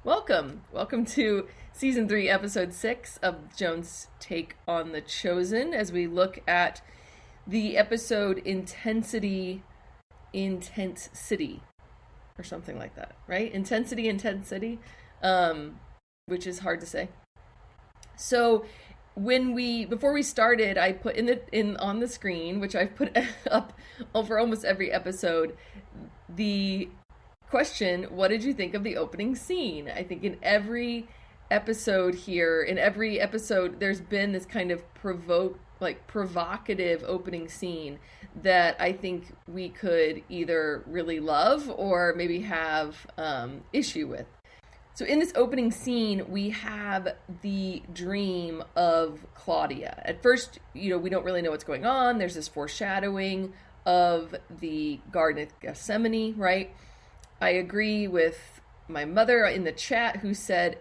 Welcome to season 3, episode 6 of Joan's Take on the Chosen, as we look at the episode Intense City, or something like that, right? Intensity, which is hard to say. So before we started, I put in on the screen, which I've put up over almost every episode, the question: what did you think of the opening scene? I think in every episode, there's been this kind of provocative opening scene that I think we could either really love or maybe have issue with. So in this opening scene, we have the dream of Claudia. At first, we don't really know what's going on. There's this foreshadowing of the Garden of Gethsemane, right? I agree with my mother in the chat who said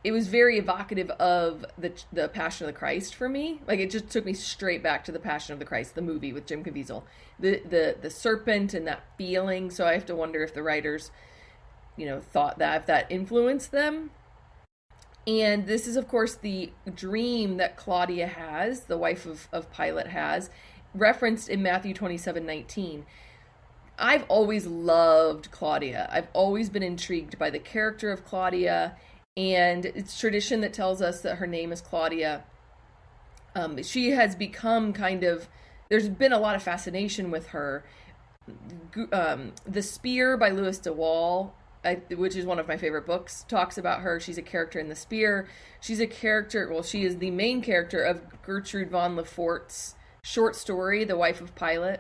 it was very evocative of the Passion of the Christ for me. Like, it just took me straight back to the Passion of the Christ, the movie with Jim Caviezel. The serpent and that feeling. So I have to wonder if the writers, thought that, if that influenced them. And this is, of course, the dream that Claudia has, the wife of Pilate has, referenced in Matthew 27:19. I've always loved Claudia. I've always been intrigued by the character of Claudia, and it's tradition that tells us that her name is Claudia. She has become there's been a lot of fascination with her. The Spear by Louis DeWall, which is one of my favorite books, talks about her. She's a character in The Spear. She is the main character of Gertrude von Lefort's short story, The Wife of Pilate.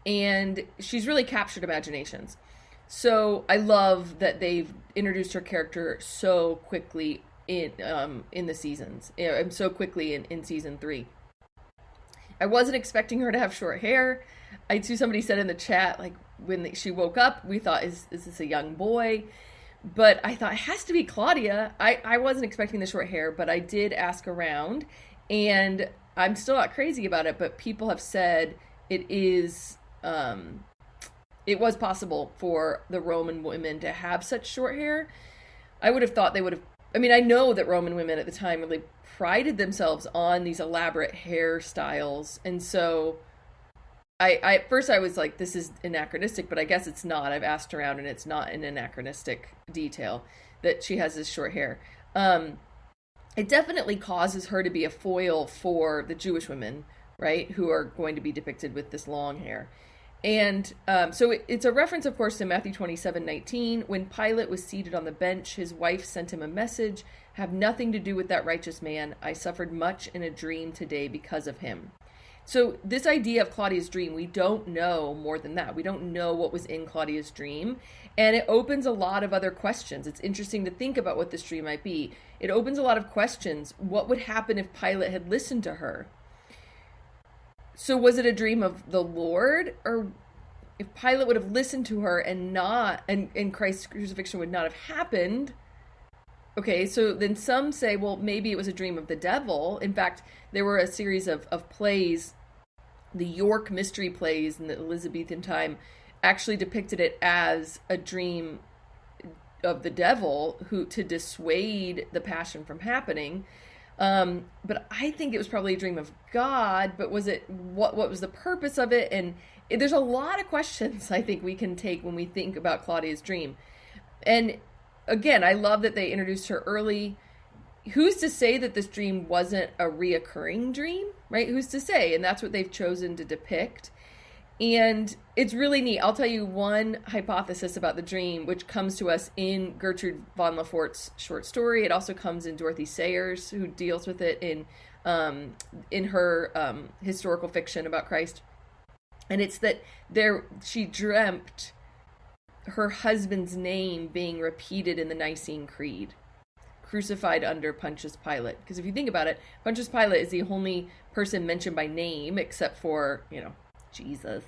And she's really captured imaginations. So I love that they've introduced her character so quickly in the seasons. So quickly in season 3. I wasn't expecting her to have short hair. I see somebody said in the chat, like, when she woke up, we thought, is this a young boy? But I thought, it has to be Claudia. I wasn't expecting the short hair, but I did ask around. And I'm still not crazy about it, but people have said it was possible for the Roman women to have such short hair. I would have thought they would have. I know that Roman women at the time really prided themselves on these elaborate hairstyles, and so at first I was like, this is anachronistic, but I guess it's not. I've asked around, and it's not an anachronistic detail that she has this short hair. It definitely causes her to be a foil for the Jewish women, right, who are going to be depicted with this long hair. And so it's a reference, of course, to Matthew 27:19. When Pilate was seated on the bench, his wife sent him a message: "Have nothing to do with that righteous man. I suffered much in a dream today because of him." So this idea of Claudia's dream, we don't know more than that. We don't know what was in Claudia's dream. And it opens a lot of other questions. It's interesting to think about what this dream might be. It opens a lot of questions. What would happen if Pilate had listened to her? So was it a dream of the Lord? Or if Pilate would have listened to her and Christ's crucifixion would not have happened? Okay, so then some say, well, maybe it was a dream of the devil. In fact, there were a series of plays, the York mystery plays in the Elizabethan time, actually depicted it as a dream of the devil to dissuade the passion from happening. But I think it was probably a dream of God. But was it, what was the purpose of it? And there's a lot of questions I think we can take when we think about Claudia's dream. And again, I love that they introduced her early. Who's to say that this dream wasn't a reoccurring dream, right? Who's to say? And that's what they've chosen to depict. And it's really neat. I'll tell you one hypothesis about the dream, which comes to us in Gertrude von Lefort's short story. It also comes in Dorothy Sayers, who deals with it in her historical fiction about Christ. And it's that she dreamt her husband's name being repeated in the Nicene Creed, crucified under Pontius Pilate. Because if you think about it, Pontius Pilate is the only person mentioned by name except for, Jesus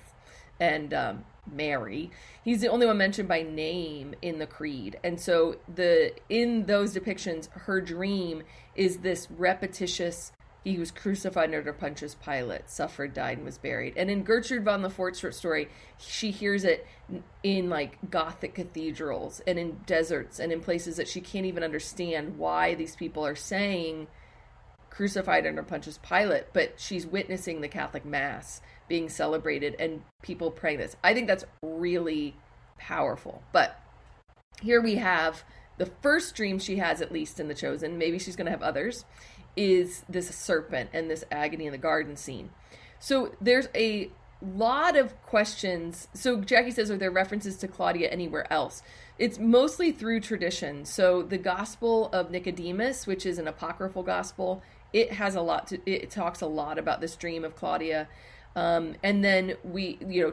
and Mary. He's the only one mentioned by name in the creed. And so in those depictions, her dream is this repetitious He was crucified under Pontius Pilate, suffered, died, and was buried. And in Gertrude von Le Fort's short story, she hears it in like Gothic cathedrals and in deserts and in places that she can't even understand why these people are saying crucified under Pontius Pilate, but she's witnessing the Catholic Mass being celebrated and people praying this. I think that's really powerful. But here we have the first dream she has, at least in The Chosen, maybe she's going to have others, is this serpent and this agony in the garden scene. So there's a lot of questions. So Jackie says, are there references to Claudia anywhere else? It's mostly through tradition. So the Gospel of Nicodemus, which is an apocryphal gospel, it talks a lot about this dream of Claudia. And then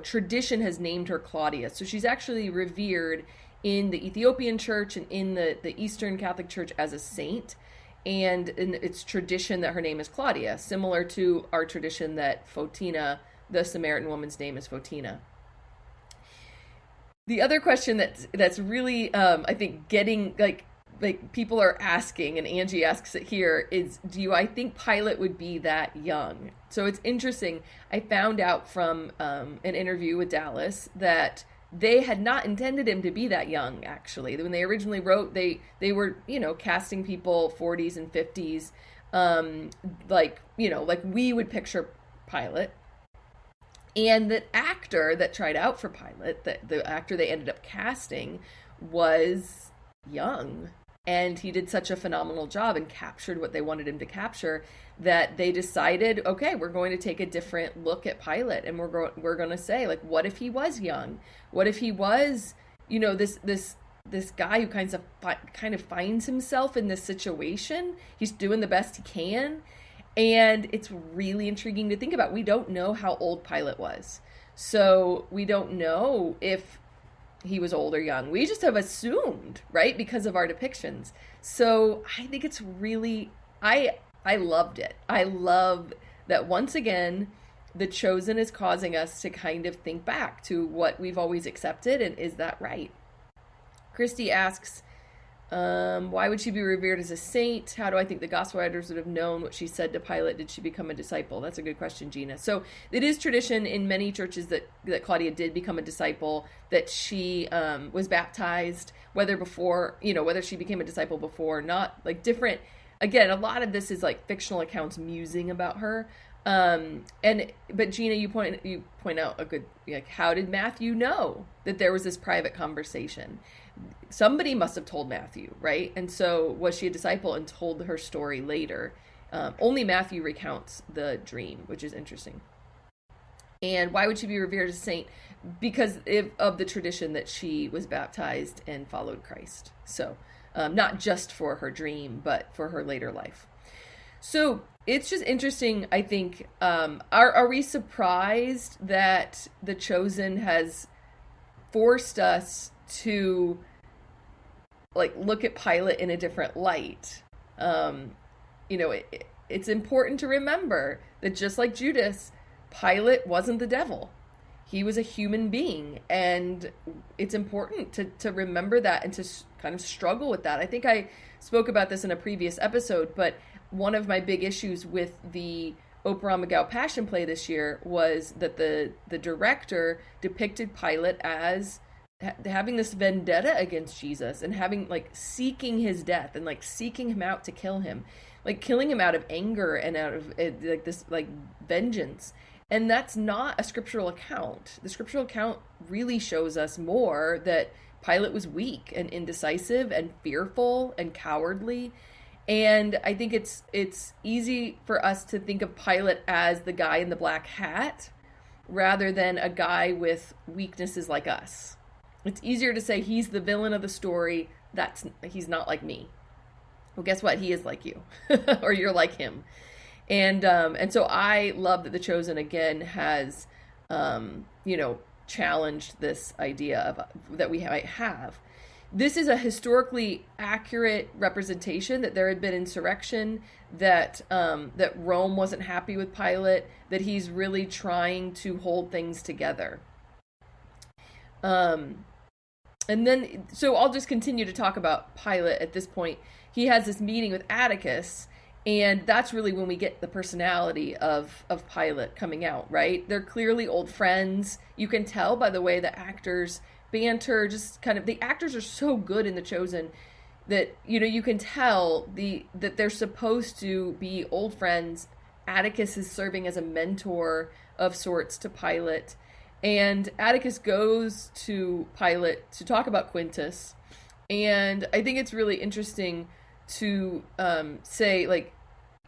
tradition has named her Claudia. So she's actually revered in the Ethiopian church and in the Eastern Catholic Church as a saint. And it's tradition that her name is Claudia, similar to our tradition that Fotina, the Samaritan woman's name, is Fotina. The other question that's really, I think, getting like people are asking, and Angie asks it here, is I think Pilate would be that young? So it's interesting. I found out from an interview with Dallas that they had not intended him to be that young, actually. When they originally wrote, they were, casting people 40s and 50s, like we would picture Pilate. And the actor that tried out for Pilate, the actor they ended up casting, was young. And he did such a phenomenal job and captured what they wanted him to capture that they decided, okay, we're going to take a different look at Pilate, and we're going to say, like, what if he was young? What if he was, this guy who kind of finds himself in this situation? He's doing the best he can, and it's really intriguing to think about. We don't know how old Pilate was, so we don't know if he was old or young. We just have assumed, right, because of our depictions. So I think it's really, I loved it. I love that once again, The Chosen is causing us to kind of think back to what we've always accepted, and is that right? Christy asks, why would she be revered as a saint? How do I think the gospel writers would have known what she said to Pilate? Did she become a disciple? That's a good question, Gina. So it is tradition in many churches that Claudia did become a disciple, that she was baptized, whether she became a disciple before or not, like different. Again, a lot of this is like fictional accounts musing about her. But Gina, you point out a good, like, how did Matthew know that there was this private conversation? Somebody must have told Matthew, right? And so was she a disciple and told her story later? Only Matthew recounts the dream, which is interesting. And why would she be revered as a saint? Because of the tradition that she was baptized and followed Christ. So not just for her dream, but for her later life. So it's just interesting, I think. Are we surprised that The Chosen has forced us to look at Pilate in a different light? It's important to remember that just like Judas, Pilate wasn't the devil. He was a human being, and it's important to remember that and to kind of struggle with that. I think I spoke about this in a previous episode, but one of my big issues with the Oprah McGowan Passion Play this year was that the director depicted Pilate as having this vendetta against Jesus and seeking his death and seeking him out to kill him, killing him out of anger and out of this vengeance. And that's not a scriptural account. The scriptural account really shows us more that Pilate was weak and indecisive and fearful and cowardly. And I think it's easy for us to think of Pilate as the guy in the black hat rather than a guy with weaknesses like us. It's easier to say he's the villain of the story. He's not like me. Well, guess what? He is like you, or you're like him. And so I love that The Chosen again has, challenged this idea of that we might have. This is a historically accurate representation that there had been insurrection, that Rome wasn't happy with Pilate, that he's really trying to hold things together. And then, so I'll just continue to talk about Pilate at this point. He has this meeting with Atticus, And that's really when we get the personality of Pilate coming out, right? They're clearly old friends. You can tell by the way the actors banter, just kind of, the actors are so good in The Chosen that, you can tell that they're supposed to be old friends. Atticus is serving as a mentor of sorts to Pilate. And Atticus goes to Pilate to talk about Quintus. And I think it's really interesting to say, like,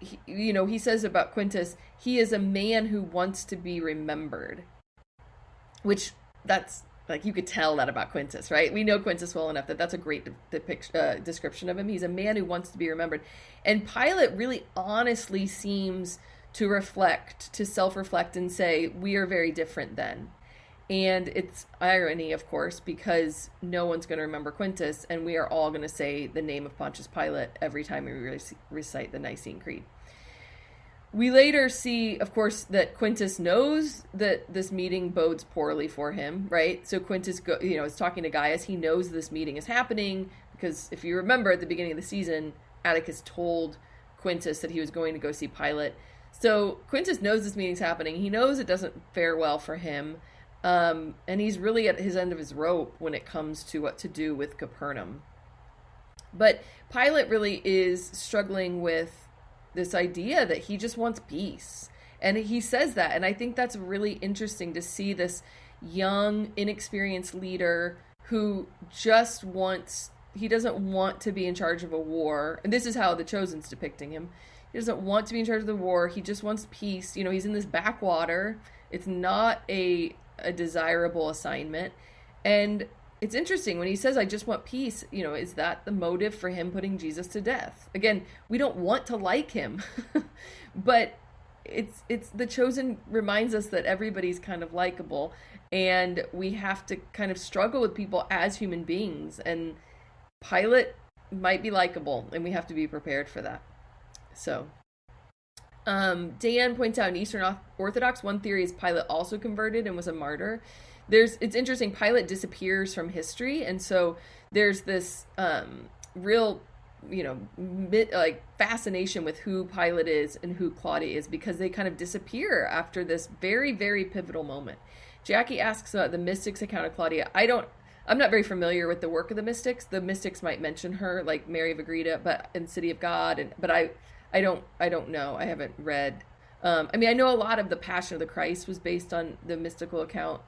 he says about Quintus, he is a man who wants to be remembered. Which, that's, like, you could tell that about Quintus, right? We know Quintus well enough that that's a great description of him. He's a man who wants to be remembered. And Pilate really honestly seems to self-reflect and say, we are very different then. And it's irony, of course, because no one's going to remember Quintus, and we are all going to say the name of Pontius Pilate every time we recite the Nicene Creed. We later see, of course, that Quintus knows that this meeting bodes poorly for him, right? So Quintus is talking to Gaius. He knows this meeting is happening because, if you remember, at the beginning of the season, Atticus told Quintus that he was going to go see Pilate. So Quintus knows this meeting's happening. He knows it doesn't fare well for him. And he's really at his end of his rope when it comes to what to do with Capernaum. But Pilate really is struggling with this idea that he just wants peace. And he says that. And I think that's really interesting to see this young, inexperienced leader who he doesn't want to be in charge of a war. And this is how The Chosen's depicting him. He doesn't want to be in charge of the war. He just wants peace. He's in this backwater. It's not a desirable assignment. And it's interesting when he says, I just want peace, is that the motive for him putting Jesus to death? Again, we don't want to like him, but it's The Chosen reminds us that everybody's kind of likable, and we have to kind of struggle with people as human beings. And Pilate might be likable, and we have to be prepared for that. So Dan points out in Eastern Orthodox, one theory is Pilate also converted and was a martyr. It's interesting, Pilate disappears from history, and so there's this real, fascination with who Pilate is and who Claudia is, because they kind of disappear after this very, very pivotal moment. Jackie asks about the mystics' account of Claudia. I'm not very familiar with the work of the mystics. The mystics might mention her, like Mary of Agreda, but in City of God, but I don't know. I haven't read. I know a lot of the Passion of the Christ was based on the mystical account,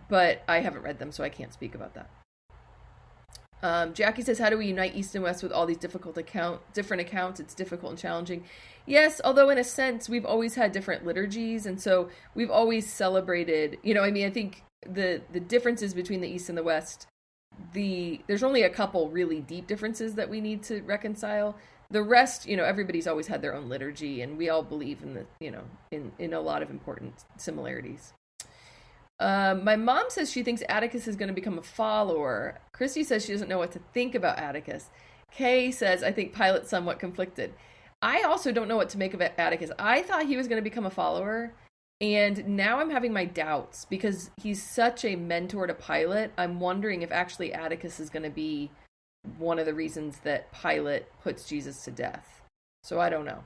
but I haven't read them, so I can't speak about that. Jackie says, how do we unite East and West with all these different accounts? It's difficult and challenging. Yes, although in a sense, we've always had different liturgies, and so we've always celebrated, I think the differences between the East and the West, there's only a couple really deep differences that we need to reconcile. The rest, everybody's always had their own liturgy, and we all believe in a lot of important similarities. My mom says she thinks Atticus is going to become a follower. Christy says she doesn't know what to think about Atticus. Kay says, I think Pilate's somewhat conflicted. I also don't know what to make of Atticus. I thought he was going to become a follower, and now I'm having my doubts because he's such a mentor to Pilate. I'm wondering if actually Atticus is going to be one of the reasons that Pilate puts Jesus to death. So I don't know.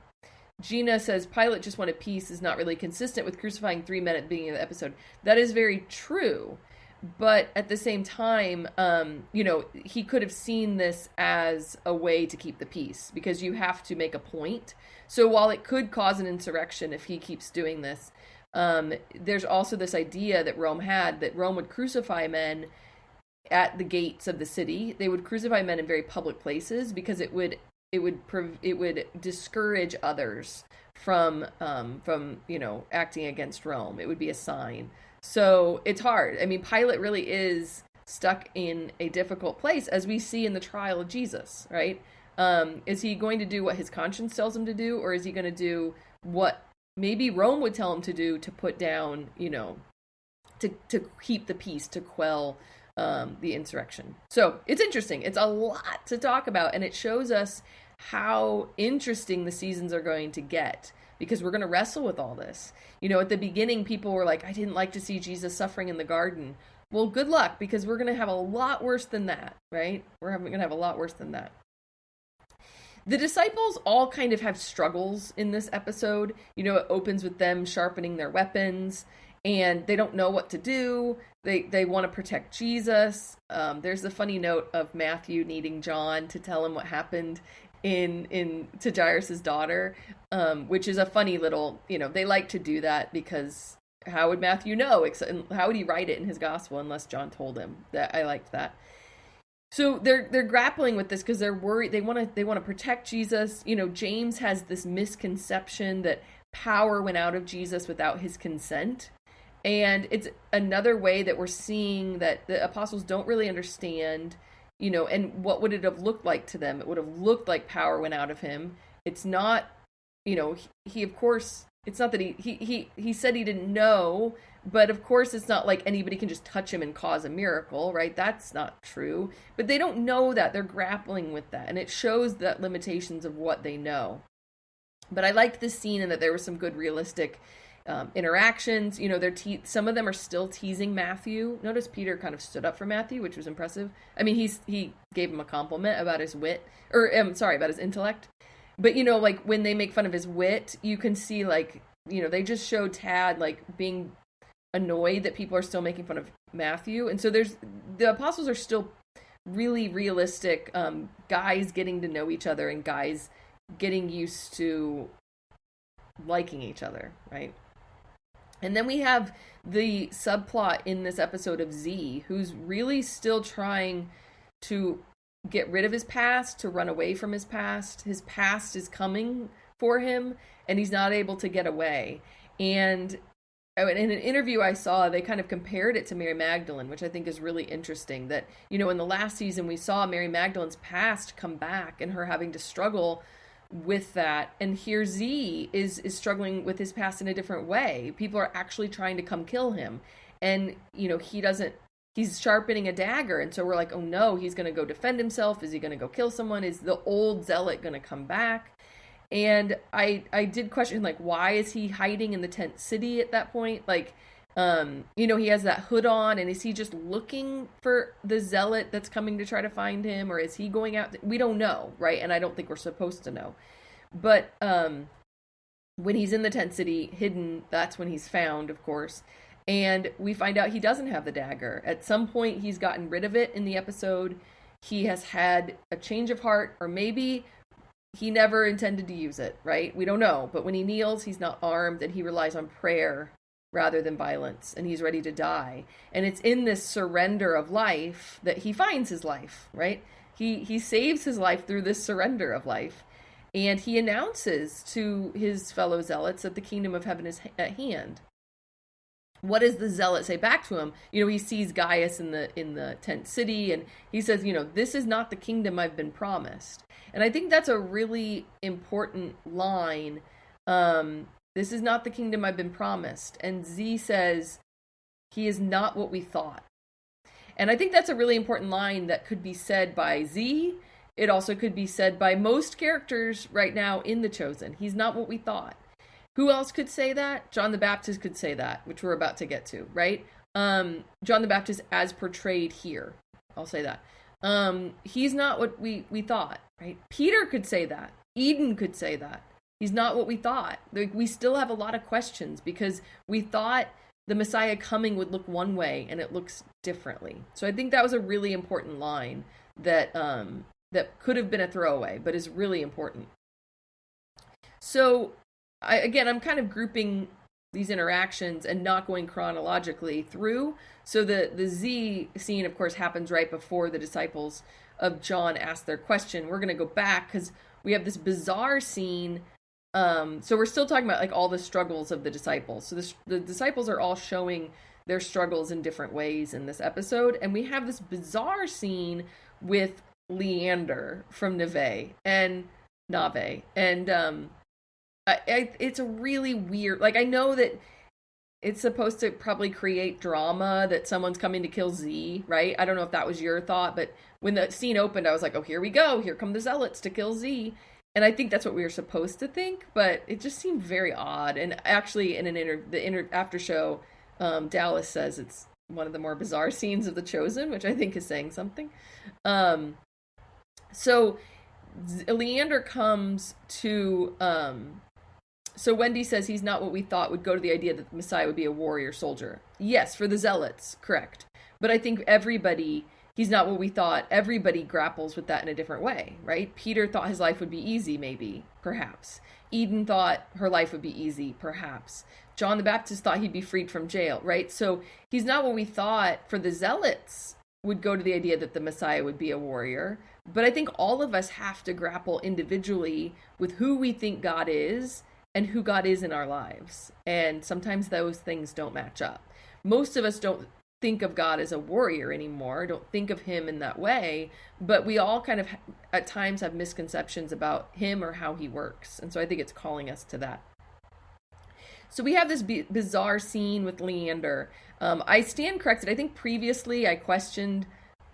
Gina says Pilate just wanted peace is not really consistent with crucifying 3 men at the beginning of the episode. That is very true. But at the same time, he could have seen this as a way to keep the peace, because you have to make a point. So while it could cause an insurrection if he keeps doing this, there's also this idea that Rome had, that Rome would crucify men at the gates of the city. They would crucify men in very public places because it would discourage others from acting against Rome. It would be a sign. So it's hard. Pilate really is stuck in a difficult place, as we see in the trial of Jesus, right? Is he going to do what his conscience tells him to do, or is he going to do what maybe Rome would tell him to do, to put down, to keep the peace, to quell the insurrection? So it's interesting. It's a lot to talk about, and it shows us how interesting the seasons are going to get, because we're going to wrestle with all this. At the beginning, people were like, I didn't like to see Jesus suffering in the garden. Well, good luck, because we're going to have a lot worse than that, right? We're going to have a lot worse than that. The disciples all kind of have struggles in this episode. It opens with them sharpening their weapons, and they don't know what to do. They want to protect Jesus. There's the funny note of Matthew needing John to tell him what happened to Jairus's daughter, which is a funny little, they like to do that because how would Matthew know? How would he write it in his gospel unless John told him? That I liked that. So they're grappling with this because they're worried. They want to protect Jesus. James has this misconception that power went out of Jesus without his consent. And it's another way that we're seeing that the apostles don't really understand, and what would it have looked like to them? It would have looked like power went out of him. It's not, he of course, it's not that he said he didn't know, but of course it's not like anybody can just touch him and cause a miracle, right? That's not true. But they don't know that. They're grappling with that. And it shows that limitations of what they know. But I liked this scene and that there was some good realistic interactions. Some of them are still teasing Matthew. Notice Peter kind of stood up for Matthew, which was impressive. I mean, he gave him a compliment about his wit, about his intellect. But like when they make fun of his wit, you can see they just show Tad being annoyed that people are still making fun of Matthew. And so the apostles are still really realistic guys getting to know each other and guys getting used to liking each other, right? And then we have the subplot in this episode of Z, who's really still trying to get rid of his past, to run away from his past. His past is coming for him, and he's not able to get away. And in an interview I saw, they kind of compared it to Mary Magdalene, which I think is really interesting. That, in the last season, we saw Mary Magdalene's past come back and her having to struggle with that. And here Z is struggling with his past in a different way. People are actually trying to come kill him. And, he's sharpening a dagger. And so we're like, oh no, he's going to go defend himself. Is he going to go kill someone? Is the old zealot going to come back? And I did question, why is he hiding in the tent city at that point? He has that hood on, and is he just looking for the zealot that's coming to try to find him, or is he going out? We don't know, right? And I don't think we're supposed to know. But when he's in the tent city, hidden, that's when he's found, of course. And we find out he doesn't have the dagger. At some point, he's gotten rid of it in the episode. He has had a change of heart, or maybe he never intended to use it, right? We don't know. But when he kneels, he's not armed, and he relies on prayer rather than violence, and he's ready to die. And it's in this surrender of life that he finds his life, right? He saves his life through this surrender of life. And he announces to his fellow zealots that the kingdom of heaven is at hand. What does the zealot say back to him? He sees Gaius in the tent city, and he says, this is not the kingdom I've been promised. And I think that's a really important line. This is not the kingdom I've been promised. And Z says, he is not what we thought. And I think that's a really important line that could be said by Z. It also could be said by most characters right now in The Chosen. He's not what we thought. Who else could say that? John the Baptist could say that, which we're about to get to, right? John the Baptist as portrayed here. I'll say that. He's not what we thought, right? Peter could say that. Eden could say that. He's not what we thought. We still have a lot of questions because we thought the Messiah coming would look one way and it looks differently. So I think that was a really important line that could have been a throwaway, but is really important. So I'm kind of grouping these interactions and not going chronologically through. So the Z scene, of course, happens right before the disciples of John ask their question. We're going to go back because we have this bizarre scene. So we're still talking about all the struggles of the disciples. So the disciples are all showing their struggles in different ways in this episode. And we have this bizarre scene with Leander from Nave. And it's a really weird, I know that it's supposed to probably create drama that someone's coming to kill Z, right? I don't know if that was your thought, but when the scene opened, I was like, oh, here we go. Here come the zealots to kill Z. And I think that's what we were supposed to think, but it just seemed very odd. And actually, in the after show, Dallas says it's one of the more bizarre scenes of The Chosen, which I think is saying something. So Leander comes to, so Wendy says he's not what we thought, would go to the idea that the Messiah would be a warrior soldier. Yes, for the zealots, correct. But I think he's not what we thought. Everybody grapples with that in a different way, right? Peter thought his life would be easy, maybe, perhaps. Eden thought her life would be easy, perhaps. John the Baptist thought he'd be freed from jail, right? So he's not what we thought. For the zealots would go to the idea that the Messiah would be a warrior. But I think all of us have to grapple individually with who we think God is and who God is in our lives. And sometimes those things don't match up. Most of us don't think of God as a warrior anymore, don't think of him in that way, but we all kind of at times have misconceptions about him or how he works. And so I think it's calling us to that. So we have this bizarre scene with Leander. I stand corrected. I think previously I questioned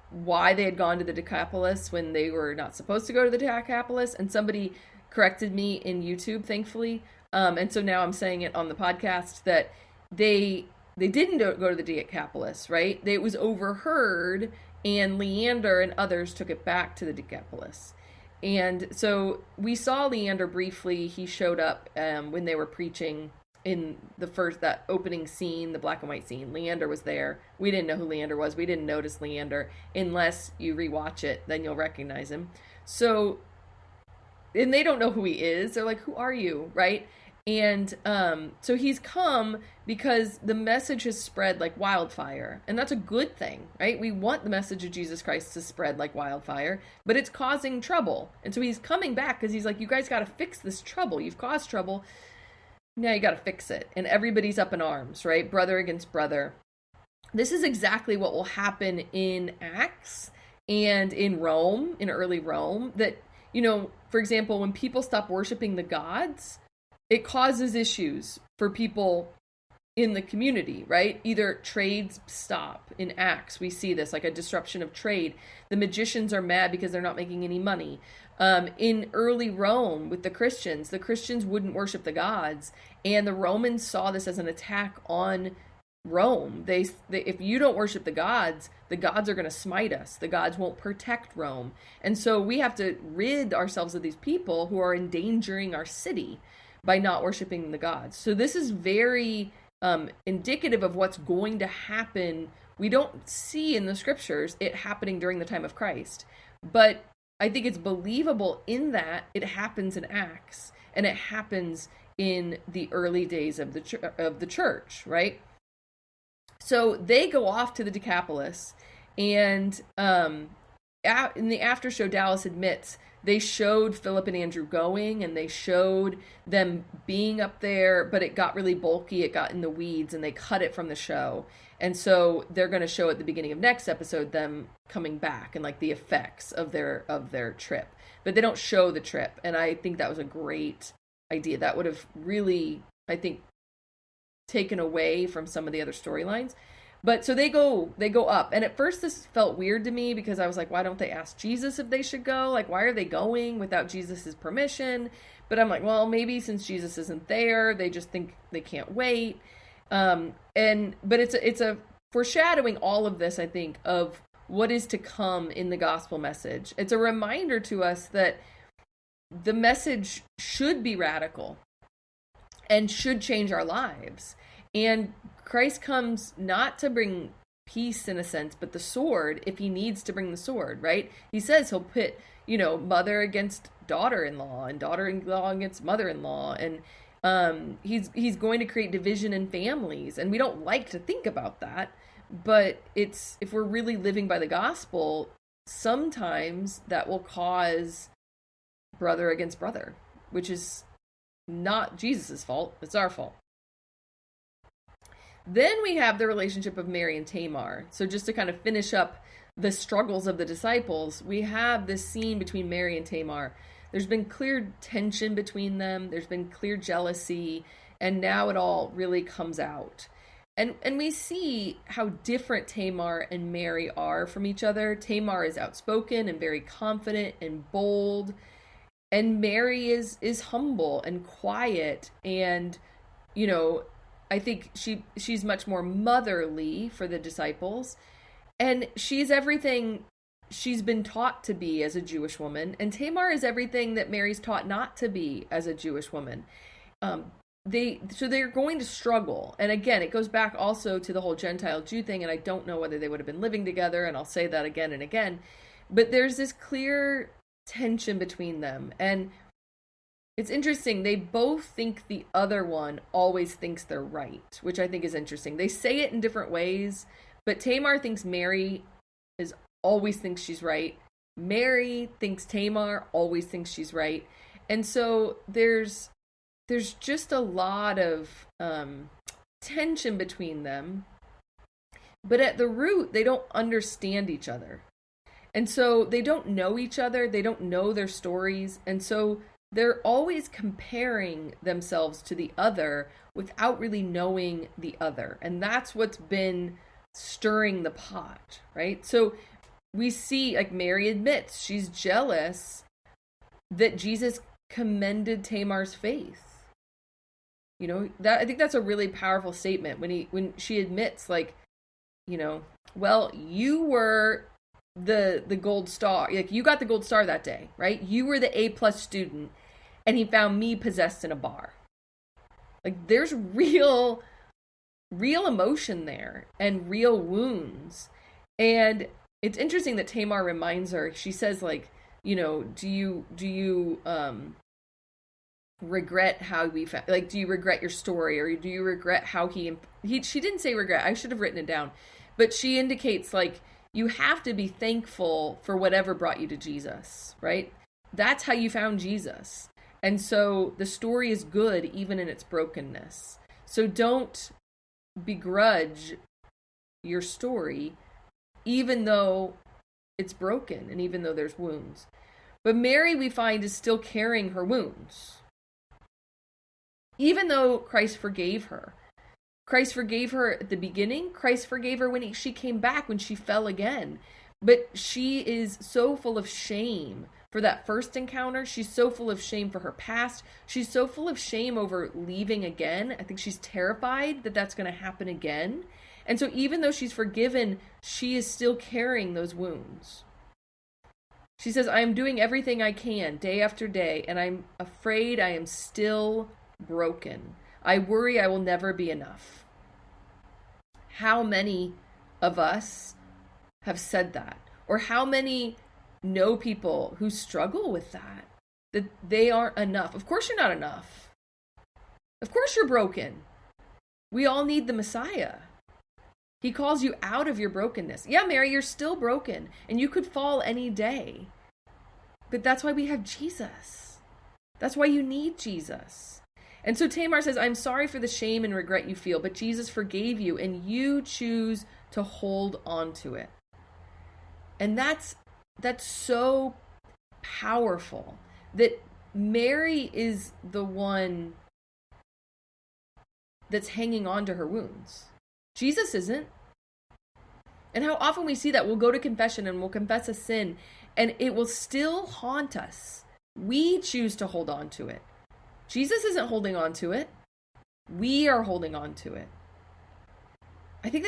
why they had gone to the Decapolis when they were not supposed to go to the Decapolis, and somebody corrected me in YouTube, thankfully. And so now I'm saying it on the podcast that they didn't go to the Decapolis, right? It was overheard, and Leander and others took it back to the Decapolis. And so we saw Leander briefly. He showed up when they were preaching in that opening scene, the black and white scene. Leander was there. We didn't know who Leander was. We didn't notice Leander. Unless you rewatch it, then you'll recognize him. So, and they don't know who he is. They're like, who are you, right? And so he's come because the message has spread like wildfire. And that's a good thing, right? We want the message of Jesus Christ to spread like wildfire, but it's causing trouble. And so he's coming back because he's like, you guys got to fix this trouble. You've caused trouble. Now you got to fix it. And everybody's up in arms, right? Brother against brother. This is exactly what will happen in Acts and in Rome, in early Rome, that, for example, when people stop worshiping the gods, it causes issues for people in the community, right? Either trades stop. In Acts, we see this, like a disruption of trade. The magicians are mad because they're not making any money. In early Rome, with the Christians wouldn't worship the gods, and the Romans saw this as an attack on Rome. They if you don't worship the gods are going to smite us. The gods won't protect Rome. And so we have to rid ourselves of these people who are endangering our city by not worshiping the gods. So this is very indicative of what's going to happen. We don't see in the scriptures it happening during the time of Christ, but I think it's believable in that it happens in Acts and it happens in the early days of the church, right? So they go off to the Decapolis, and in the after show, Dallas admits they showed Philip and Andrew going, and they showed them being up there, but it got really bulky, it got in the weeds, and they cut it from the show. And so they're going to show at the beginning of next episode them coming back and like the effects of their trip. But they don't show the trip, and I think that was a great idea. That would have really, I think, taken away from some of the other storylines. But so they go up, and at first this felt weird to me because I was like, why don't they ask Jesus if they should go? Like, why are they going without Jesus's permission? But I'm like, well, maybe since Jesus isn't there, they just think they can't wait. But it's a foreshadowing, all of this, I think, of what is to come in the gospel message. It's a reminder to us that the message should be radical and should change our lives. And Christ comes not to bring peace in a sense, but the sword, if he needs to bring the sword, right? He says he'll pit, mother against daughter-in-law and daughter-in-law against mother-in-law. And he's going to create division in families. And we don't like to think about that, but if we're really living by the gospel, sometimes that will cause brother against brother, which is not Jesus's fault. It's our fault. Then we have the relationship of Mary and Tamar. So just to kind of finish up the struggles of the disciples, we have this scene between Mary and Tamar. There's been clear tension between them. There's been clear jealousy. And now it all really comes out. And we see how different Tamar and Mary are from each other. Tamar is outspoken and very confident and bold. And Mary is humble and quiet. And, I think she's much more motherly for the disciples. And she's everything she's been taught to be as a Jewish woman, and Tamar is everything that Mary's taught not to be as a Jewish woman. They're going to struggle. And again, it goes back also to the whole Gentile Jew thing, and I don't know whether they would have been living together, and I'll say that again and again. But there's this clear tension between them. And it's interesting. They both think the other one always thinks they're right, which I think is interesting. They say it in different ways, but Tamar thinks Mary always thinks she's right. Mary thinks Tamar always thinks she's right. And so there's just a lot of tension between them. But at the root, they don't understand each other. And so they don't know each other. They don't know their stories. And so they're always comparing themselves to the other without really knowing the other. And that's what's been stirring the pot, right? So we see, like, Mary admits she's jealous that Jesus commended Tamar's faith. You know, that I think that's a really powerful statement when she admits, like, you know, well, you were the gold star, like, you got the gold star that day, right? You were the A+ student, and he found me possessed in a bar. Like, there's real emotion there and real wounds. And it's interesting that Tamar reminds her, she says, like, you know, do you regret how we found, like, do you regret your story, or do you regret how he she didn't say regret, I should have written it down, but she indicates, like, you have to be thankful for whatever brought you to Jesus, right? That's how you found Jesus. And so the story is good even in its brokenness. So don't begrudge your story even though it's broken and even though there's wounds. But Mary, we find, is still carrying her wounds. Even though Christ forgave her. Christ forgave her at the beginning. Christ forgave her when she came back, when she fell again. But she is so full of shame for that first encounter. She's so full of shame for her past. She's so full of shame over leaving again. I think she's terrified that that's going to happen again. And so even though she's forgiven, she is still carrying those wounds. She says, I am doing everything I can day after day, and I'm afraid I am still broken. I worry I will never be enough. How many of us have said that? Or how many know people who struggle with that they aren't enough? Of course you're not enough. Of course you're broken. We all need the Messiah. He calls you out of your brokenness. Yeah, Mary, you're still broken, and you could fall any day. But that's why we have Jesus. That's why you need Jesus. And so Tamar says, I'm sorry for the shame and regret you feel, but Jesus forgave you, and you choose to hold on to it. And that's so powerful, that Mary is the one that's hanging on to her wounds. Jesus isn't. And how often we see that. We'll go to confession and we'll confess a sin, and it will still haunt us. We choose to hold on to it. Jesus isn't holding on to it. We are holding on to it. I think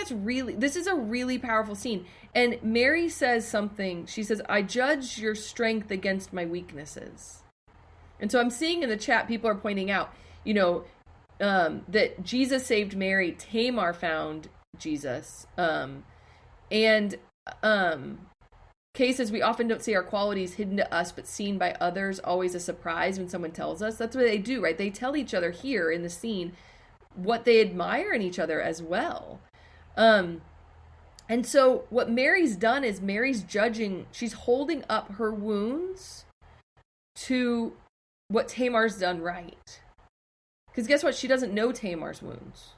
this is a really powerful scene. And Mary says something. She says, I judge your strength against my weaknesses. And so I'm seeing in the chat, people are pointing out, you know, that Jesus saved Mary, Tamar found Jesus. Kay says, we often don't see our qualities hidden to us, but seen by others, always a surprise when someone tells us. That's what they do, right? They tell each other here in the scene what they admire in each other as well. And so what Mary's done is Mary's judging, she's holding up her wounds to what Tamar's done right. Because guess what? She doesn't know Tamar's wounds.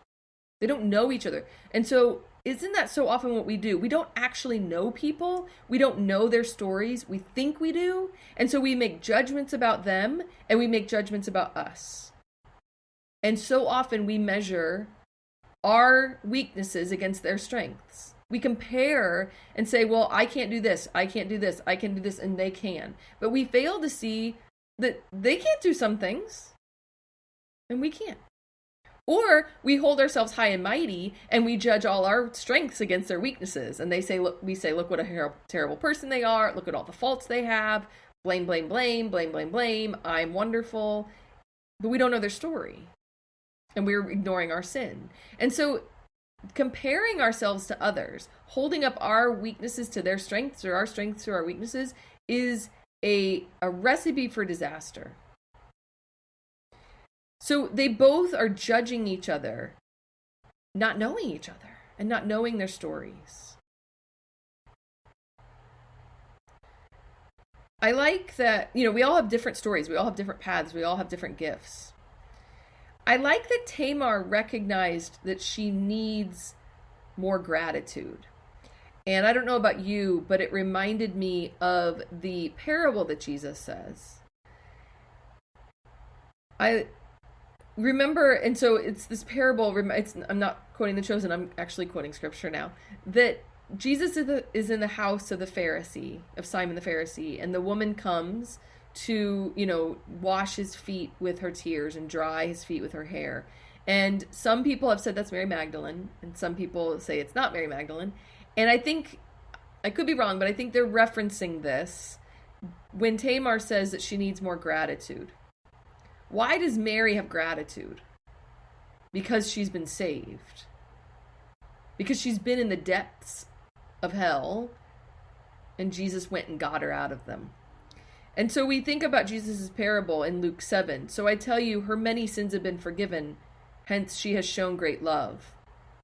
They don't know each other. And so isn't that so often what we do? We don't actually know people. We don't know their stories. We think we do. And so we make judgments about them, and we make judgments about us. And so often we measure our weaknesses against their strengths. We compare and say, well, I can't do this, I can't do this, I can do this, and they can. But we fail to see that they can't do some things, and we can't. Or we hold ourselves high and mighty and we judge all our strengths against their weaknesses. And we say, look what a terrible person they are. Look at all the faults they have. Blame, blame, blame, blame, blame, blame. I'm wonderful. But we don't know their story. And we're ignoring our sin. And so comparing ourselves to others, holding up our weaknesses to their strengths or our strengths to our weaknesses is a recipe for disaster. So they both are judging each other, not knowing each other and not knowing their stories. I like that, we all have different stories. We all have different paths. We all have different gifts. I like that Tamar recognized that she needs more gratitude. And I don't know about you, but it reminded me of the parable that Jesus says. I remember, and so it's this parable, I'm not quoting The Chosen, I'm actually quoting scripture now, that Jesus is in the house of the Pharisee, of Simon the Pharisee, and the woman comes to, wash his feet with her tears and dry his feet with her hair. And some people have said that's Mary Magdalene, and some people say it's not Mary Magdalene. And I think, I could be wrong, but I think they're referencing this when Tamar says that she needs more gratitude. Why does Mary have gratitude? Because she's been saved. Because she's been in the depths of hell, and Jesus went and got her out of them. And so we think about Jesus' parable in Luke 7. So I tell you, her many sins have been forgiven, hence she has shown great love.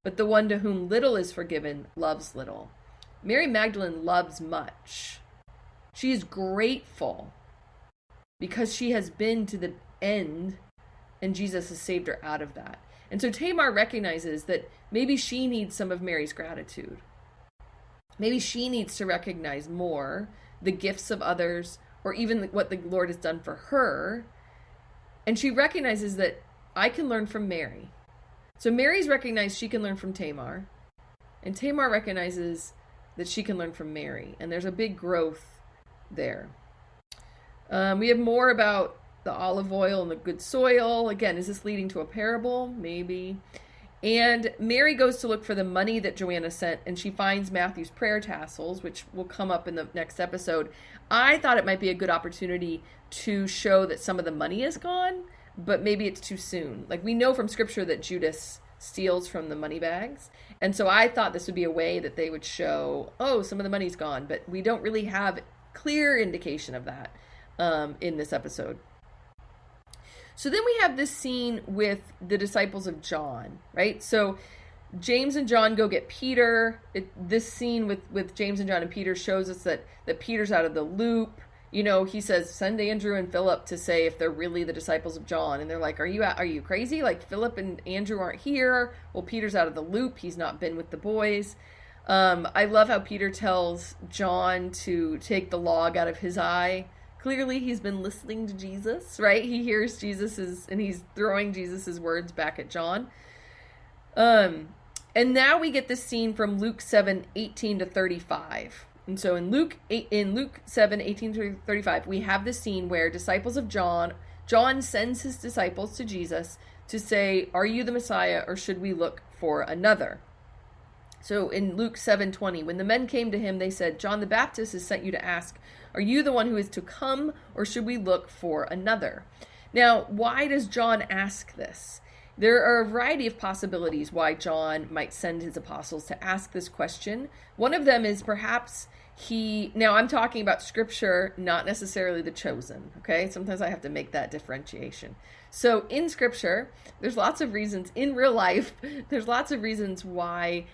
But the one to whom little is forgiven loves little. Mary Magdalene loves much. She is grateful because she has been to the end and Jesus has saved her out of that. And so Tamar recognizes that maybe she needs some of Mary's gratitude. Maybe she needs to recognize more the gifts of others or even what the Lord has done for her. And she recognizes that I can learn from Mary. So Mary's recognized she can learn from Tamar. And Tamar recognizes that she can learn from Mary. And there's a big growth there. We have more about the olive oil and the good soil. Again, is this leading to a parable? Maybe. And Mary goes to look for the money that Joanna sent, and she finds Matthew's prayer tassels, which will come up in the next episode. I thought it might be a good opportunity to show that some of the money is gone, but maybe it's too soon. Like, we know from scripture that Judas steals from the money bags. And so I thought this would be a way that they would show, oh, some of the money's gone, but we don't really have clear indication of that in this episode. So then we have this scene with the disciples of John, right? So James and John go get Peter. This scene with James and John and Peter shows us that Peter's out of the loop. He says, send Andrew and Philip to say if they're really the disciples of John. And they're like, are you crazy? Like, Philip and Andrew aren't here. Well, Peter's out of the loop. He's not been with the boys. I love how Peter tells John to take the log out of his eye. Clearly, he's been listening to Jesus, right? He hears and he's throwing Jesus's words back at John. And now we get this scene from Luke 7:18-35. And so in Luke 7:18-35, we have this scene where disciples of John sends his disciples to Jesus to say, are you the Messiah, or should we look for another? So in Luke 7:20, when the men came to him, they said, John the Baptist has sent you to ask, are you the one who is to come, or should we look for another? Now, why does John ask this? There are a variety of possibilities why John might send his apostles to ask this question. One of them is perhaps now I'm talking about scripture, not necessarily The Chosen, okay? Sometimes I have to make that differentiation. So in scripture, there's lots of reasons, in real life, there's lots of reasons why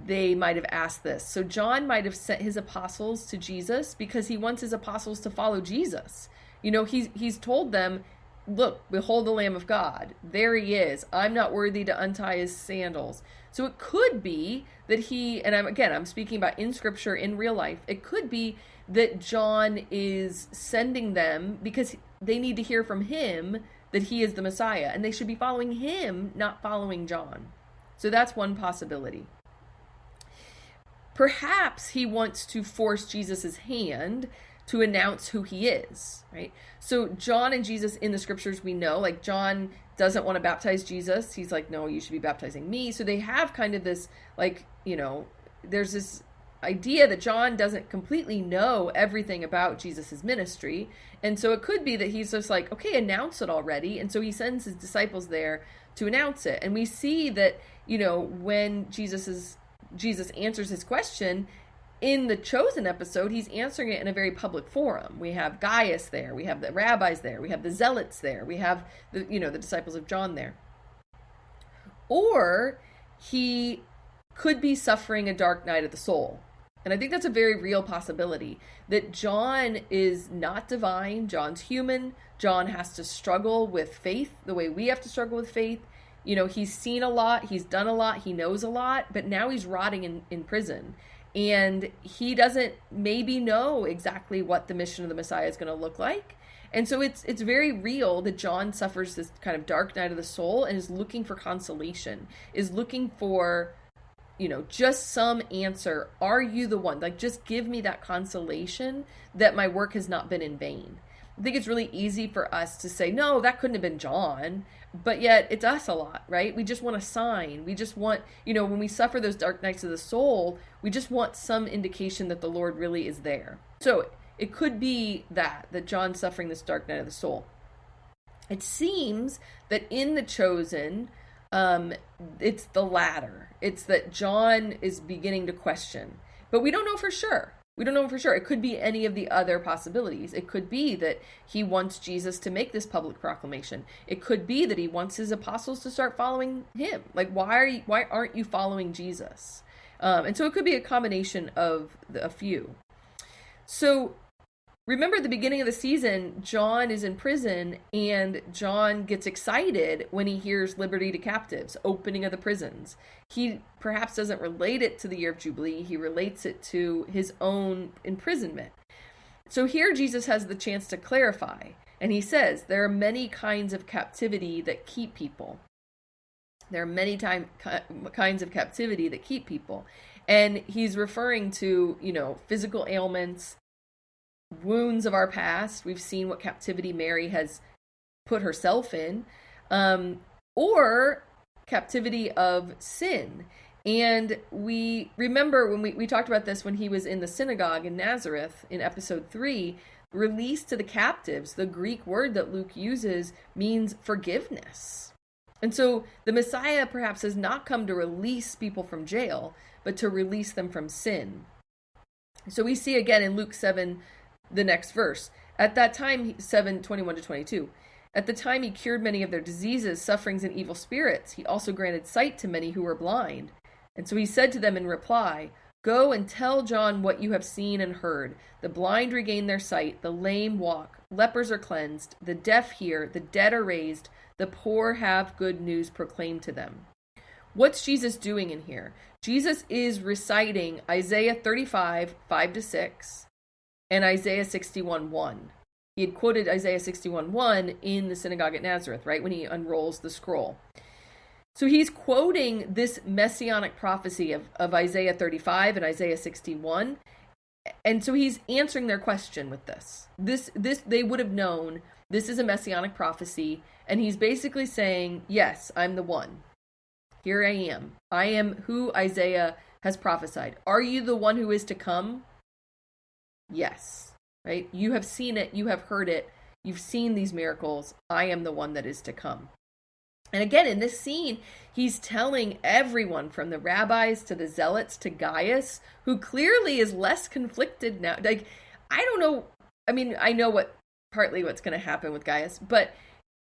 they might have asked this. So John might have sent his apostles to Jesus because he wants his apostles to follow Jesus. He's told them, look, behold the Lamb of God. There he is. I'm not worthy to untie his sandals. So it could be that I'm speaking about in scripture, in real life, it could be that John is sending them because they need to hear from him that he is the Messiah, and they should be following him, not following John. So that's one possibility. Perhaps he wants to force Jesus's hand to announce who he is, right? So John and Jesus in the scriptures, we know, like John doesn't want to baptize Jesus. He's like, no, you should be baptizing me. So they have kind of this, like, there's this idea that John doesn't completely know everything about Jesus's ministry. And so it could be that he's just like, okay, announce it already. And so he sends his disciples there to announce it. And we see that, when Jesus answers his question in the Chosen episode, he's answering it in a very public forum. We have Gaius there, we have the rabbis there, we have the zealots there, we have the disciples of John there. Or he could be suffering a dark night of the soul. And I think that's a very real possibility, that John is not divine. John's human. John has to struggle with faith the way we have to struggle with faith. He's seen a lot, he's done a lot, he knows a lot, but now he's rotting in prison. And he doesn't maybe know exactly what the mission of the Messiah is going to look like. And so it's very real that John suffers this kind of dark night of the soul and is looking for consolation, is looking for, just some answer. Are you the one? Like, just give me that consolation that my work has not been in vain. I think it's really easy for us to say, no, that couldn't have been John. But yet it's us a lot, right? We just want a sign. We just want, when we suffer those dark nights of the soul, we just want some indication that the Lord really is there. So it could be that John's suffering this dark night of the soul. It seems that in the Chosen, it's the latter. It's that John is beginning to question. But we don't know for sure. It could be any of the other possibilities. It could be that he wants Jesus to make this public proclamation. It could be that he wants his apostles to start following him. Like, why aren't you following Jesus? And so it could be a combination of a few. So remember at the beginning of the season, John is in prison, and John gets excited when he hears liberty to captives, opening of the prisons. He perhaps doesn't relate it to the year of Jubilee. He relates it to his own imprisonment. So here Jesus has the chance to clarify, and he says, there are many kinds of captivity that keep people. There are many kinds of captivity that keep people. And he's referring to, physical ailments, wounds of our past. We've seen what captivity Mary has put herself in, or captivity of sin. And we remember when we talked about this when he was in the synagogue in Nazareth in episode 3, release to the captives. The Greek word that Luke uses means forgiveness. And so the Messiah perhaps has not come to release people from jail, but to release them from sin. So we see again in Luke 7, the next verse. At that time, 7:21-22. At the time he cured many of their diseases, sufferings, and evil spirits. He also granted sight to many who were blind. And so he said to them in reply, go and tell John what you have seen and heard. The blind regain their sight, the lame walk, lepers are cleansed, the deaf hear, the dead are raised, the poor have good news proclaimed to them. What's Jesus doing in here? Jesus is reciting Isaiah 35, 5-6, and Isaiah 61:1. He had quoted Isaiah 61:1 in the synagogue at Nazareth, right, when he unrolls the scroll. So he's quoting this messianic prophecy of Isaiah 35 and Isaiah 61. And so he's answering their question with this. This they would have known this is a messianic prophecy. And he's basically saying, yes, I'm the one. Here I am. I am who Isaiah has prophesied. Are you the one who is to come? Yes. Right? You have seen it. You have heard it. You've seen these miracles. I am the one that is to come. And again, in this scene, he's telling everyone from the rabbis to the zealots to Gaius, who clearly is less conflicted now. Like, I don't know. I mean, I know partly what's going to happen with Gaius, but,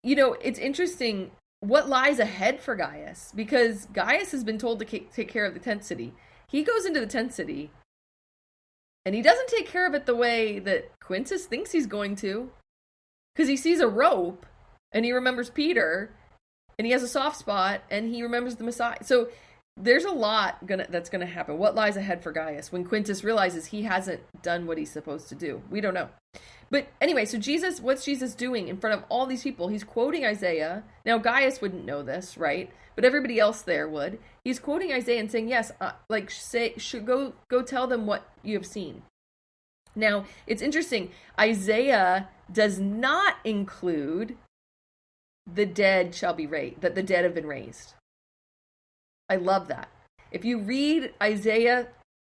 it's interesting what lies ahead for Gaius, because Gaius has been told to take care of the tent city. He goes into the tent city, and he doesn't take care of it the way that Quintus thinks he's going to, because he sees a rope, and he remembers Peter, and he has a soft spot, and he remembers the Messiah. So there's a lot that's going to happen. What lies ahead for Gaius when Quintus realizes he hasn't done what he's supposed to do? We don't know. But anyway, so what's Jesus doing in front of all these people? He's quoting Isaiah. Now, Gaius wouldn't know this, right? But everybody else there would. He's quoting Isaiah and saying, yes, go tell them what you have seen. Now, it's interesting. Isaiah does not include the dead shall be raised, that the dead have been raised. I love that. If you read Isaiah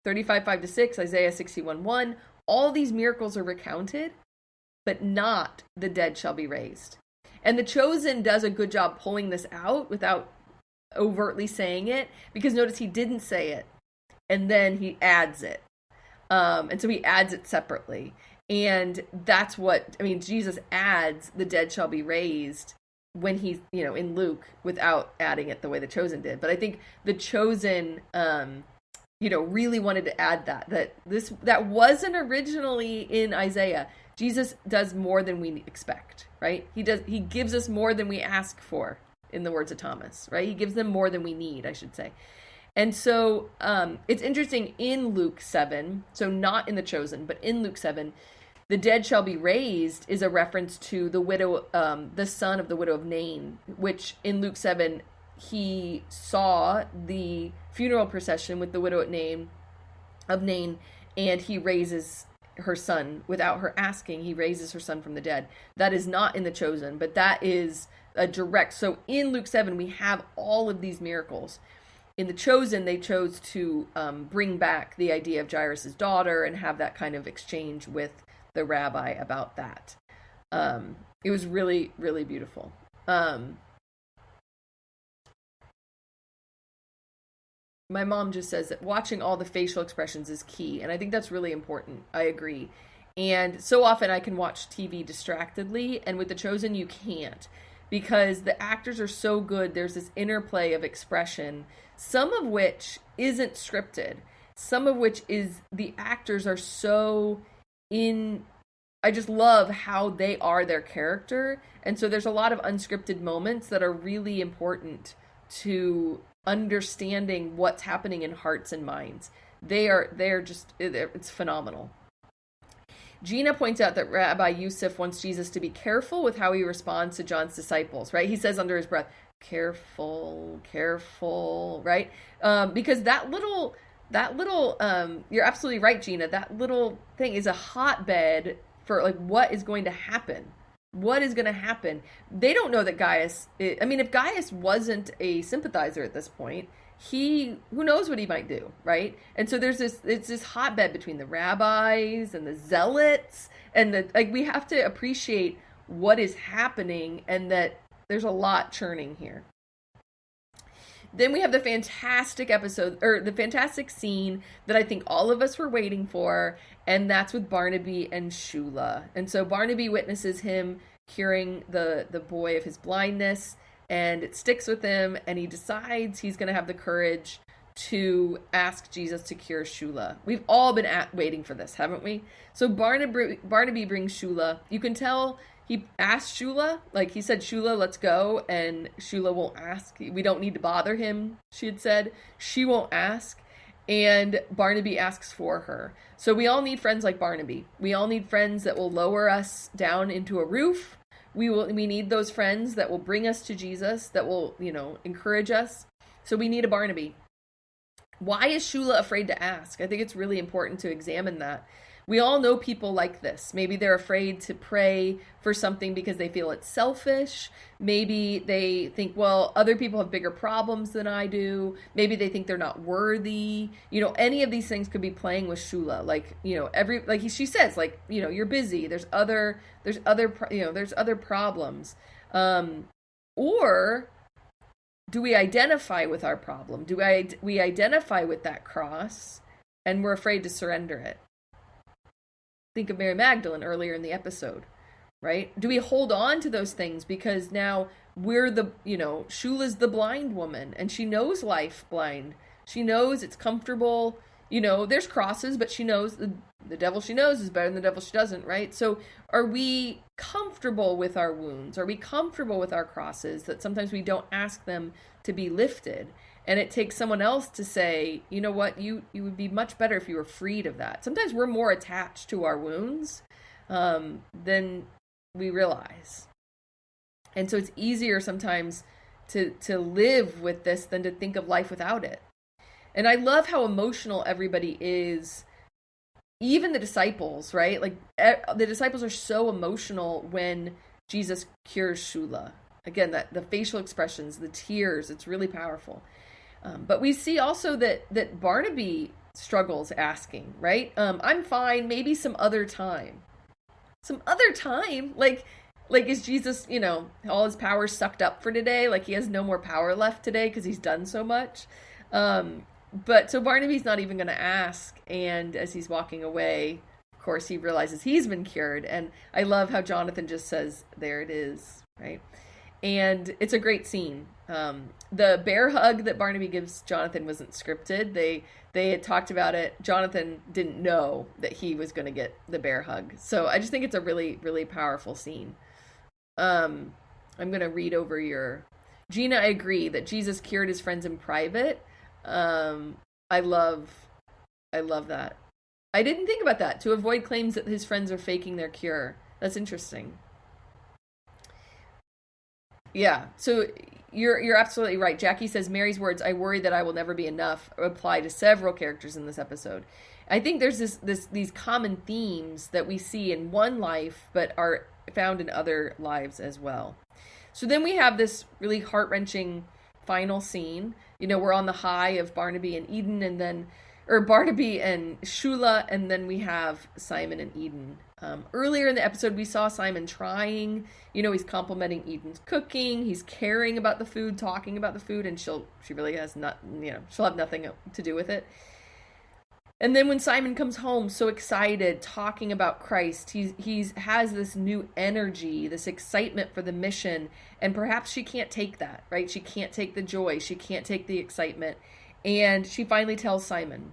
35, 5-6, Isaiah 61, 1, all these miracles are recounted, but not the dead shall be raised. And The Chosen does a good job pulling this out without overtly saying it, because notice he didn't say it, and then he adds it. And so he adds it separately. And that's what, I mean, Jesus adds the dead shall be raised when he's, in Luke, without adding it the way The Chosen did. But I think The Chosen, really wanted to add that wasn't originally in Isaiah. Jesus does more than we expect, right? He gives us more than we ask for, in the words of Thomas, right? He gives them more than we need, I should say. And so it's interesting in Luke 7, so not in The Chosen, but in Luke 7, the dead shall be raised is a reference to the widow, the son of the widow of Nain, which in Luke 7, he saw the funeral procession with the widow of Nain, and he raises her son without her asking. He raises her son from the dead. That is not in The Chosen, but that is a direct. So in Luke 7, we have all of these miracles. In The Chosen, they chose to bring back the idea of Jairus' daughter and have that kind of exchange with the rabbi about that. It was really, really beautiful. My mom just says that watching all the facial expressions is key, and I think that's really important. I agree. And so often I can watch TV distractedly, and with The Chosen you can't, because the actors are so good. There's this interplay of expression, some of which isn't scripted, some of which is the actors are so in. I just love how they are their character, and so there's a lot of unscripted moments that are really important to understanding what's happening in hearts and minds. It's phenomenal. Gina points out that Rabbi Yusuf wants Jesus to be careful with how he responds to John's disciples, right? He says under his breath, careful, right? Because that little, you're absolutely right, Gina, that little thing is a hotbed for like what is going to happen. What is going to happen? They don't know that Gaius, if Gaius wasn't a sympathizer at this point, who knows what he might do, right? And so it's this hotbed between the rabbis and the zealots, and we have to appreciate what is happening and that there's a lot churning here. Then we have the fantastic episode, or the fantastic scene that I think all of us were waiting for, and that's with Barnaby and Shula. And so Barnaby witnesses him curing the boy of his blindness, and it sticks with him, and he decides he's going to have the courage to ask Jesus to cure Shula. We've all been waiting for this, haven't we? So Barnaby brings Shula. You can tell he asked Shula, like he said, Shula, let's go. And Shula won't ask. We don't need to bother him, she had said. She won't ask. And Barnaby asks for her. So we all need friends like Barnaby. We all need friends that will lower us down into a roof. We need those friends that will bring us to Jesus, that will, encourage us. So we need a Barnaby. Why is Shula afraid to ask? I think it's really important to examine that. We all know people like this. Maybe they're afraid to pray for something because they feel it's selfish. Maybe they think, well, other people have bigger problems than I do. Maybe they think they're not worthy. Any of these things could be playing with Shula. She says, you're busy. There's other problems. Or do we identify with our problem? We identify with that cross and we're afraid to surrender it? Think of Mary Magdalene earlier in the episode, right? Do we hold on to those things because now we're Shula's the blind woman and she knows life blind. She knows it's comfortable. There's crosses, but she knows the devil she knows is better than the devil she doesn't, right? So are we comfortable with our wounds? Are we comfortable with our crosses that sometimes we don't ask them to be lifted? And it takes someone else to say, you know what, you would be much better if you were freed of that. Sometimes we're more attached to our wounds than we realize. And so it's easier sometimes to live with this than to think of life without it. And I love how emotional everybody is even the disciples, right? Like the disciples are so emotional when Jesus cures Shula. Again, that the facial expressions, the tears, it's really powerful. But we see also that Barnaby struggles asking, right? I'm fine, maybe some other time. Some other time? Like is Jesus, all his power sucked up for today? Like he has no more power left today because he's done so much? But so Barnaby's not even going to ask. And as he's walking away, of course, he realizes he's been cured. And I love how Jonathan just says, there it is, right? And it's a great scene. The bear hug that Barnaby gives Jonathan wasn't scripted. They had talked about it. Jonathan didn't know that he was going to get the bear hug. So I just think it's a really, really powerful scene. I'm going to read over your... Gina, I agree that Jesus cured his friends in private. I love that. I didn't think about that. To avoid claims that his friends are faking their cure. That's interesting. Yeah, so you're absolutely right. Jackie says Mary's words, "I worry that I will never be enough," apply to several characters in this episode. I think there's these common themes that we see in one life, but are found in other lives as well. So then we have this really heart-wrenching final scene. We're on the high of Barnaby and Eden, or Barnaby and Shula, and then we have Simon and Eden. Earlier in the episode, we saw Simon trying. He's complimenting Eden's cooking. He's caring about the food, talking about the food, and she really has not, she'll have nothing to do with it. And then when Simon comes home, so excited, talking about Christ, he has this new energy, this excitement for the mission, and perhaps she can't take that, right? She can't take the joy. She can't take the excitement. And she finally tells Simon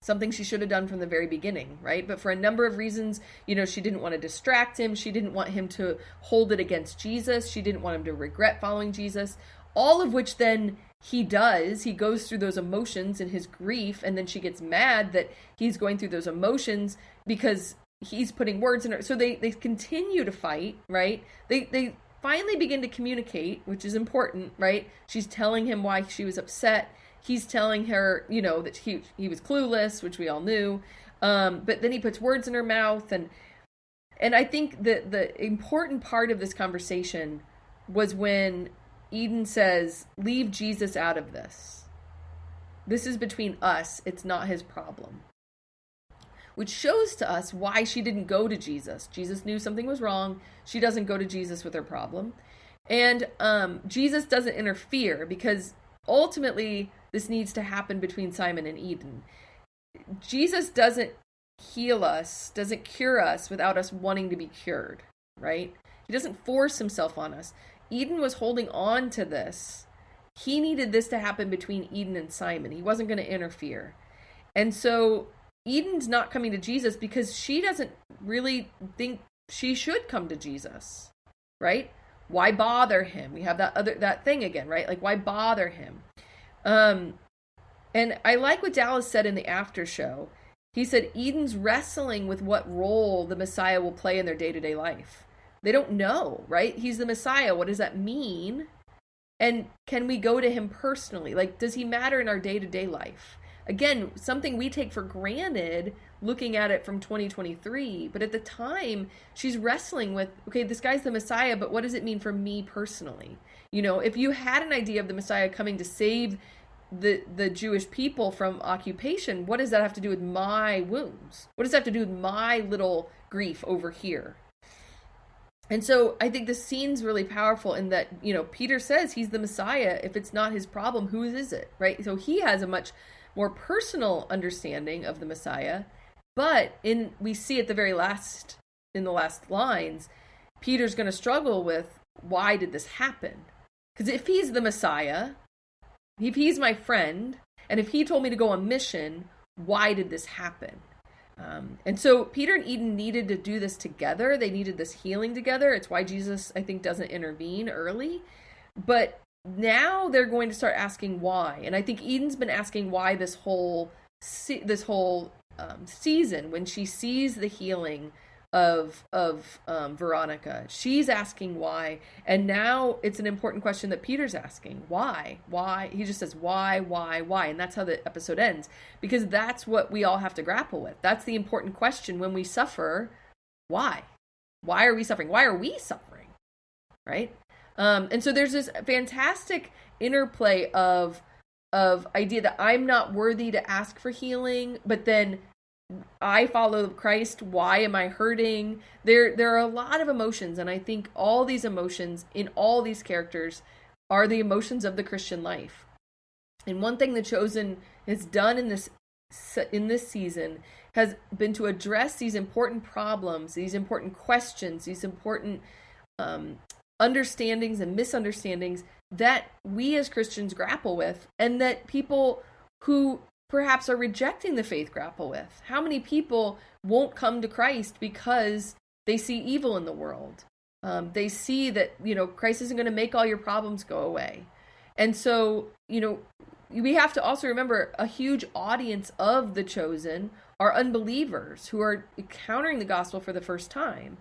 something she should have done from the very beginning, right? But for a number of reasons, she didn't want to distract him. She didn't want him to hold it against Jesus. She didn't want him to regret following Jesus, all of which then he does. He goes through those emotions in his grief, and then she gets mad that he's going through those emotions because he's putting words in her. So they continue to fight, right? They finally begin to communicate, which is important, right? She's telling him why she was upset. He's telling her, that he was clueless, which we all knew. But then he puts words in her mouth. And I think that the important part of this conversation was when Eden says, leave Jesus out of this. This is between us. It's not his problem. Which shows to us why she didn't go to Jesus. Jesus knew something was wrong. She doesn't go to Jesus with her problem. And Jesus doesn't interfere because ultimately this needs to happen between Simon and Eden. Jesus doesn't heal us, doesn't cure us without us wanting to be cured, right? He doesn't force himself on us. Eden was holding on to this. He needed this to happen between Eden and Simon. He wasn't going to interfere. And so Eden's not coming to Jesus because she doesn't really think she should come to Jesus, right? Why bother him? We have that thing again, right? Like, why bother him? And I like what Dallas said in the after show. He said Eden's wrestling with what role the Messiah will play in their day-to-day life. They don't know, right? He's the Messiah. What does that mean? And can we go to him personally? Like, does he matter in our day-to-day life? Again, something we take for granted looking at it from 2023. But at the time, she's wrestling with, okay, this guy's the Messiah, but what does it mean for me personally? If you had an idea of the Messiah coming to save the Jewish people from occupation, what does that have to do with my wounds? What does that have to do with my little grief over here? And so I think the scene's really powerful in that, Peter says he's the Messiah. If it's not his problem, whose is it, right? So he has a much more personal understanding of the Messiah. But we see at the very last, in the last lines, Peter's going to struggle with, why did this happen? Because if he's the Messiah, if he's my friend, and if he told me to go on mission, why did this happen? And so Peter and Eden needed to do this together. They needed this healing together. It's why Jesus, I think, doesn't intervene early. But now they're going to start asking why. And I think Eden's been asking why this whole season, when she sees the healing of Veronica. She's asking why, and now it's an important question that Peter's asking. Why? He just says why, and that's how the episode ends, because that's what we all have to grapple with. That's the important question when we suffer. Why are we suffering? Why are we suffering? Right? And so there's this fantastic interplay of idea that I'm not worthy to ask for healing, but then I follow Christ. Why am I hurting? There are a lot of emotions, and I think all these emotions in all these characters are the emotions of the Christian life. And one thing The Chosen has done in this season has been to address these important problems, these important questions, these important understandings and misunderstandings that we as Christians grapple with, and that people who perhaps are rejecting the faith grapple with. How many people won't come to Christ because they see evil in the world? They see that, Christ isn't going to make all your problems go away. And so, we have to also remember a huge audience of The Chosen are unbelievers who are encountering the gospel for the first time.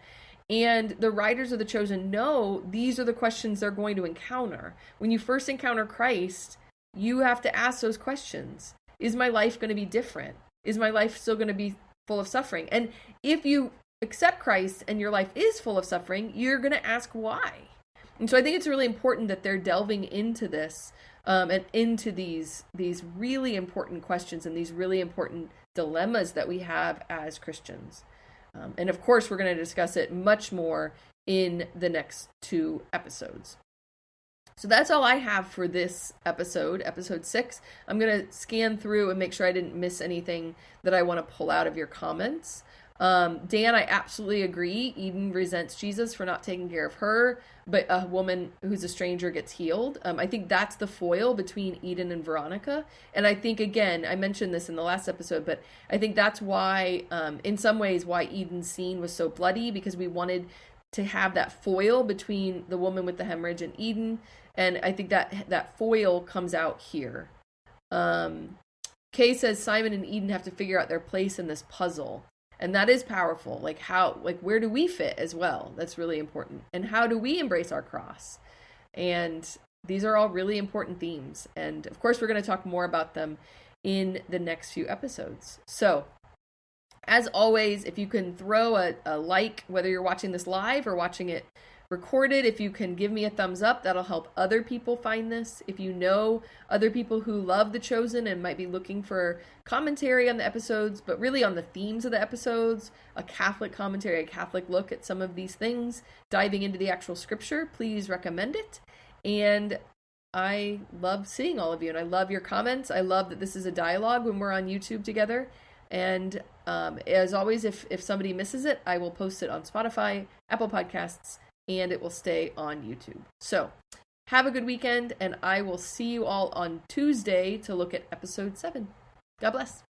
And the writers of The Chosen know these are the questions they're going to encounter. When you first encounter Christ, you have to ask those questions. Is my life going to be different? Is my life still going to be full of suffering? And if you accept Christ and your life is full of suffering, you're going to ask why. And so I think it's really important that they're delving into this and into these really important questions and these really important dilemmas that we have as Christians. And of course, we're going to discuss it much more in the next 2 episodes. So that's all I have for this episode 6. I'm going to scan through and make sure I didn't miss anything that I want to pull out of your comments. Dan, I absolutely agree. Eden resents Jesus for not taking care of her, but a woman who's a stranger gets healed. I think that's the foil between Eden and Veronica. And I think, again, I mentioned this in the last episode, but I think that's why, in some ways, why Eden's scene was so bloody, because we wanted to have that foil between the woman with the hemorrhage and Eden. And I think that foil comes out here. Kay says Simon and Eden have to figure out their place in this puzzle. And that is powerful. Where do we fit as well? That's really important. And how do we embrace our cross? And these are all really important themes. And of course, we're going to talk more about them in the next few episodes. So, as always, if you can throw a like, whether you're watching this live or watching it recorded, if you can give me a thumbs up, that'll help other people find this. If you know other people who love The Chosen and might be looking for commentary on the episodes, but really on the themes of the episodes, a Catholic commentary, a Catholic look at some of these things, diving into the actual scripture, please recommend it. And I love seeing all of you, and I love your comments. I love that this is a dialogue when we're on YouTube together. And as always, if somebody misses it, I will post it on Spotify, Apple Podcasts, and it will stay on YouTube. So, have a good weekend, and I will see you all on Tuesday to look at episode 7. God bless.